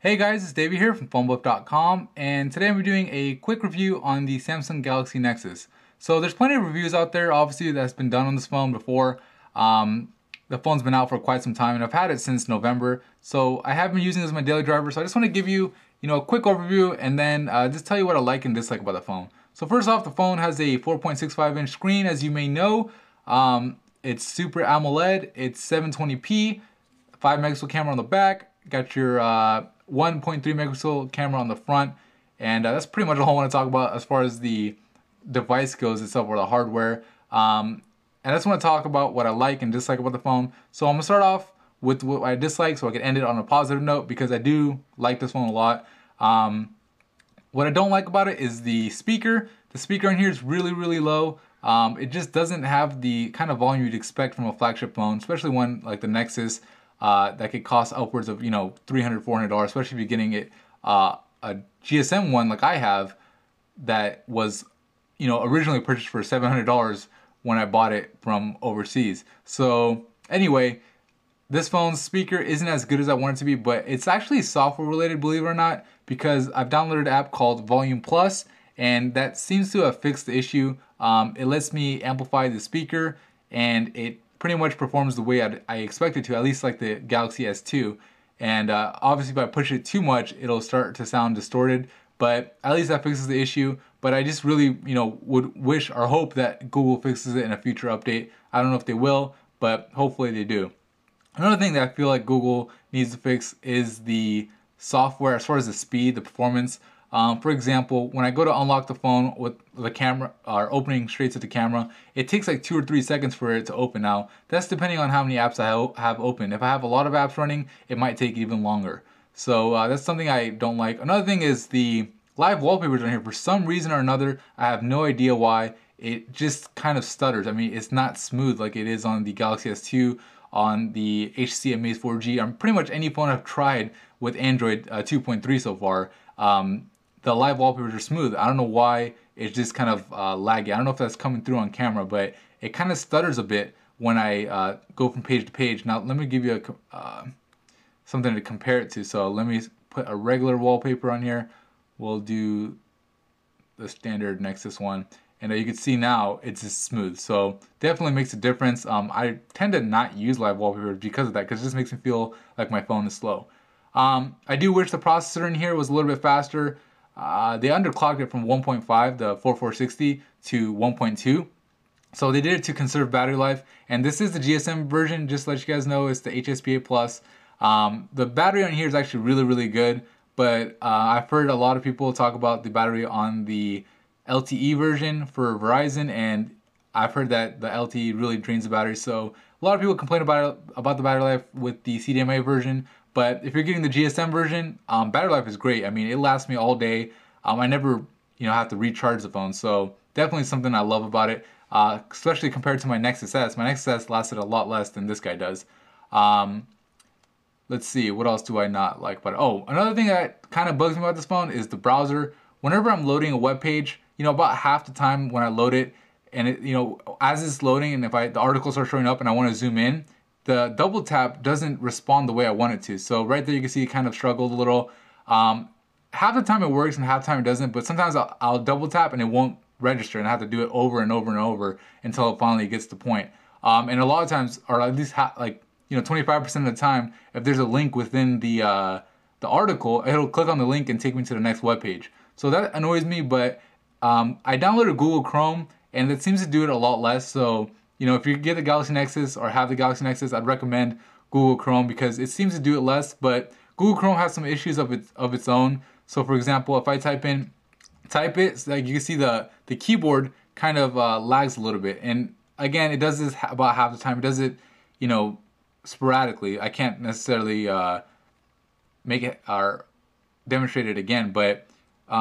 Hey guys, it's Davey here from phonebuff.com, and today I'm doing a quick review on the Samsung Galaxy Nexus. So there's plenty of reviews out there, obviously, that's been done on this phone before. The phone's been out for quite some time, and I've had it since November. So I have been using it as my daily driver, so I just want to give you, a quick overview and then just tell you what I like and dislike about the phone. So first off, the phone has a 4.65-inch screen, as you may know. It's Super AMOLED, it's 720p, 5 megapixel camera on the back, got your 1.3 megapixel camera on the front, and that's pretty much all I want to talk about as far as the device goes itself, or the hardware. And I just want to talk about what I like and dislike about the phone. So I'm going to start off with what I dislike so I can end it on a positive note, because I do like this phone a lot. What I don't like about it is the speaker. The speaker in here is really, really low. It just doesn't have the kind of volume you'd expect from a flagship phone, especially one like the Nexus. That could cost upwards of $300, $400, especially if you're getting it a GSM one like I have, that was originally purchased for $700 when I bought it from overseas. So anyway, this phone's speaker isn't as good as I want it to be, but it's actually software related, believe it or not, because I've downloaded an app called Volume Plus, and that seems to have fixed the issue. It lets me amplify the speaker, and it pretty much performs the way I expect it to, at least like the Galaxy S2. And obviously if I push it too much, it'll start to sound distorted, but at least that fixes the issue. But I just really, would wish or hope that Google fixes it in a future update. I don't know if they will, but hopefully they do. Another thing that I feel like Google needs to fix is the software as far as the speed, the performance. For example, when I go to unlock the phone with the camera, or opening straight to the camera, it takes like 2 or 3 seconds for it to open. Now, that's depending on how many apps I have open. If I have a lot of apps running, it might take even longer. So that's something I don't like. Another thing is the live wallpapers on here. For some reason or another, I have no idea why, it just kind of stutters. I mean, it's not smooth like it is on the Galaxy S2, on the HTC Amaze 4G, on pretty much any phone I've tried with Android 2.3 so far. The live wallpapers are smooth. I don't know why it's just kind of laggy. I don't know if that's coming through on camera, but it kind of stutters a bit when I go from page to page. Now let me give you something to compare it to. So let me put a regular wallpaper on here. We'll do the standard Nexus one, and you can see now it's just smooth. So definitely makes a difference. I tend to not use live wallpapers because of that, because it just makes me feel like my phone is slow. I do wish the processor in here was a little bit faster. They underclocked it from 1.5, the 4460, to 1.2. So they did it to conserve battery life. And this is the GSM version, just to let you guys know, it's the HSPA Plus. The battery on here is actually really, really good. But I've heard a lot of people talk about the battery on the LTE version for Verizon, and I've heard that the LTE really drains the battery. So a lot of people complain about the battery life with the CDMA version. But if you're getting the GSM version, battery life is great. I mean, it lasts me all day. I never, have to recharge the phone. So definitely something I love about it, especially compared to my Nexus S. My Nexus S lasted a lot less than this guy does. Let's see, what else do I not like about it? Oh, another thing that kind of bugs me about this phone is the browser. Whenever I'm loading a web page, about half the time when I load it, and it, as it's loading, and if the articles are showing up and I want to zoom in, the double tap doesn't respond the way I want it to. So right there you can see it kind of struggled a little. Half the time it works and half the time it doesn't, but sometimes I'll double tap and it won't register, and I have to do it over and over and over until it finally gets to the point. And a lot of times, or at least 25% of the time, if there's a link within the article, it'll click on the link and take me to the next web page. So that annoys me, but I downloaded Google Chrome, and it seems to do it a lot less. So if you get the Galaxy Nexus or have the Galaxy Nexus, I'd recommend Google Chrome, because it seems to do it less, but Google Chrome has some issues of its own. So for example, if I type it, so like you can see the keyboard kind of lags a little bit. And again, it does this about half the time. It does it, sporadically. I can't necessarily make it or demonstrate it again, but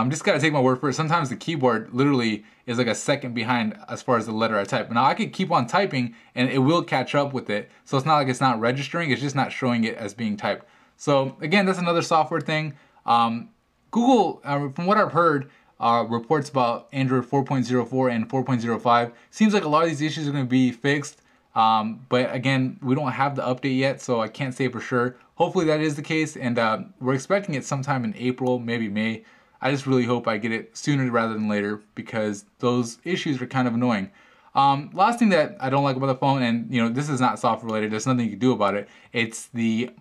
just gotta take my word for it. Sometimes the keyboard literally is like a second behind as far as the letter I type. Now I could keep on typing and it will catch up with it. So it's not like it's not registering, it's just not showing it as being typed. So again, that's another software thing. Google, from what I've heard, reports about Android 4.04 and 4.05. Seems like a lot of these issues are going to be fixed. But again, we don't have the update yet, so I can't say for sure hopefully that is the case, and we're expecting it sometime in April, maybe May. I just really hope I get it sooner rather than later because those issues are kind of annoying. Last thing that I don't like about the phone, and you know, this is not software related, there's nothing you can do about it, it's the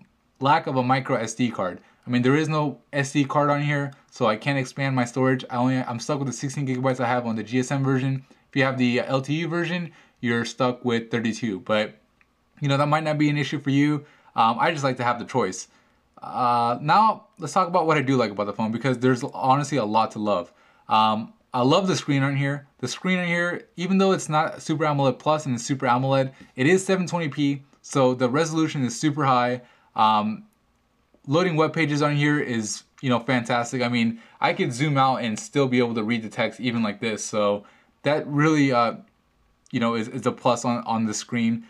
lack of a micro SD card. I mean, there is no SD card on here, so I can't expand my storage. I'm stuck with the 16 gigabytes I have on the GSM version. If you have the LTE version, you're stuck with 32, but you know, that might not be an issue for you. I just like to have the choice. Now, let's talk about what I do like about the phone, because there's honestly a lot to love. I love the screen on here. The screen on here, even though it's not Super AMOLED Plus and it's Super AMOLED, it is 720p, so the resolution is super high. Loading web pages on here is, you know, fantastic. I mean, I could zoom out and still be able to read the text even like this, so that really, you know, is a plus on the screen.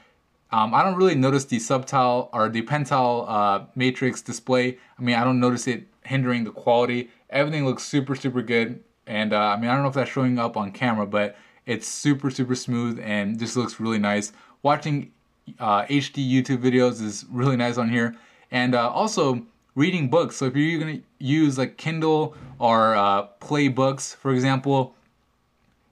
I don't really notice the subtile or the pentile matrix display. I mean, I don't notice it hindering the quality. Everything looks super good, and I mean, I don't know if that's showing up on camera, but it's super smooth and just looks really nice. Watching HD YouTube videos is really nice on here, and also reading books. So if you're gonna use like Kindle or Play Books, for example,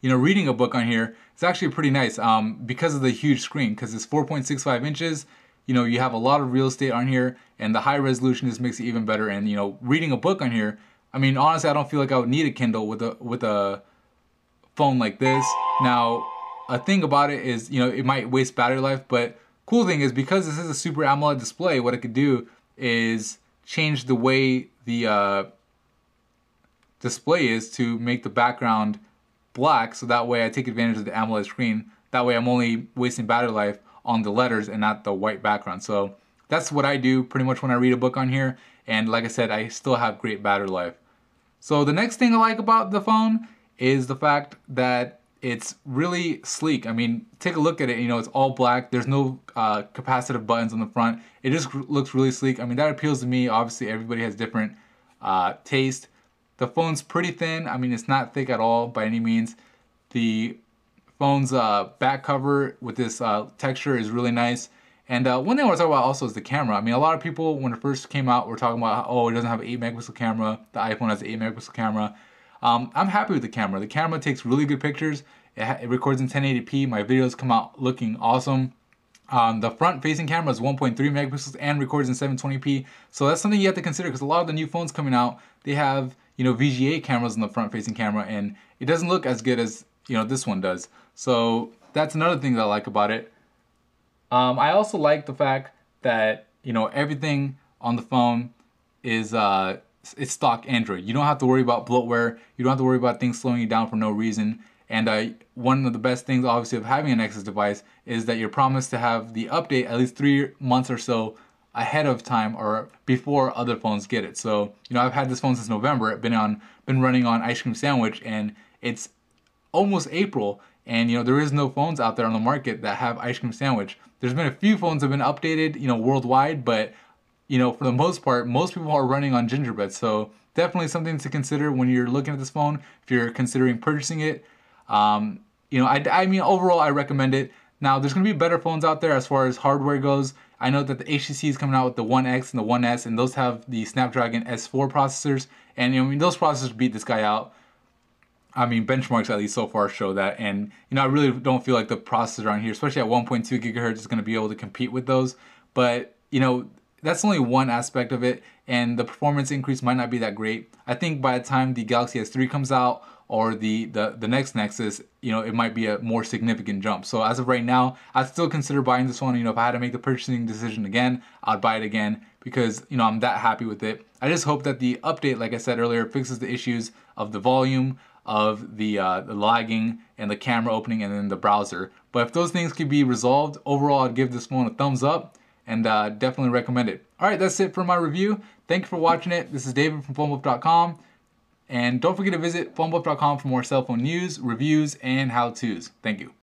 you know, reading a book on here, it's actually pretty nice because of the huge screen, because it's 4.65 inches. You know, you have a lot of real estate on here, and the high resolution just makes it even better. And you know, reading a book on here, I mean, honestly, I don't feel like I would need a Kindle with a phone like this. Now, a thing about it is, you know, it might waste battery life, but cool thing is, because this is a Super AMOLED display, what it could do is change the way the display is to make the background black, so that way I take advantage of the AMOLED screen. That way I'm only wasting battery life on the letters and not the white background. So that's what I do pretty much when I read a book on here, and like I said, I still have great battery life. So the next thing I like about the phone is the fact that it's really sleek. I mean, take a look at it, you know, it's all black. There's no capacitive buttons on the front. It just looks really sleek. I mean, that appeals to me. Obviously, everybody has different taste. The phone's pretty thin. I mean, it's not thick at all by any means. The phone's back cover with this texture is really nice. And one thing I want to talk about also is the camera. I mean, a lot of people, when it first came out, were talking about, oh, it doesn't have an 8 megapixel camera. The iPhone has an 8 megapixel camera. I'm happy with the camera. The camera takes really good pictures. It records in 1080p. My videos come out looking awesome. The front-facing camera is 1.3 megapixels and records in 720p. So that's something you have to consider, because a lot of the new phones coming out, they have, you know, VGA cameras on the front-facing camera, and it doesn't look as good as, you know, this one does. So that's another thing that I like about it. I also like the fact that, you know, everything on the phone is it's stock Android. You don't have to worry about bloatware. You don't have to worry about things slowing you down for no reason. And one of the best things, obviously, of having a Nexus device is that you're promised to have the update at least 3 months or so ahead of time or before other phones get it. So, you know, I've had this phone since November. I've been running on Ice Cream Sandwich, and it's almost April, and you know, there is no phones out there on the market that have Ice Cream Sandwich. There's been a few phones that have been updated, you know, worldwide, but you know, for the most part, most people are running on Gingerbread. So definitely something to consider when you're looking at this phone, if you're considering purchasing it. You know, I mean, overall, I recommend it. Now, there's going to be better phones out there as far as hardware goes. I know that the HTC is coming out with the 1X and the 1S, and those have the Snapdragon S4 processors. And, you know, I mean, those processors beat this guy out. I mean, benchmarks at least so far show that. And, you know, I really don't feel like the processor on here, especially at 1.2 gigahertz, is going to be able to compete with those. But, you know, that's only one aspect of it, and the performance increase might not be that great. I think by the time the Galaxy S3 comes out, or the next Nexus, you know, it might be a more significant jump. So as of right now, I'd still consider buying this one. You know, if I had to make the purchasing decision again, I'd buy it again, because, you know, I'm that happy with it. I just hope that the update, like I said earlier, fixes the issues of the volume, of the lagging, and the camera opening, and then the browser. But if those things could be resolved, overall, I'd give this phone a thumbs up, and definitely recommend it. All right, that's it for my review. Thank you for watching it. This is David from PhoneBuff.com. And don't forget to visit PhoneBuff.com for more cell phone news, reviews, and how-tos. Thank you.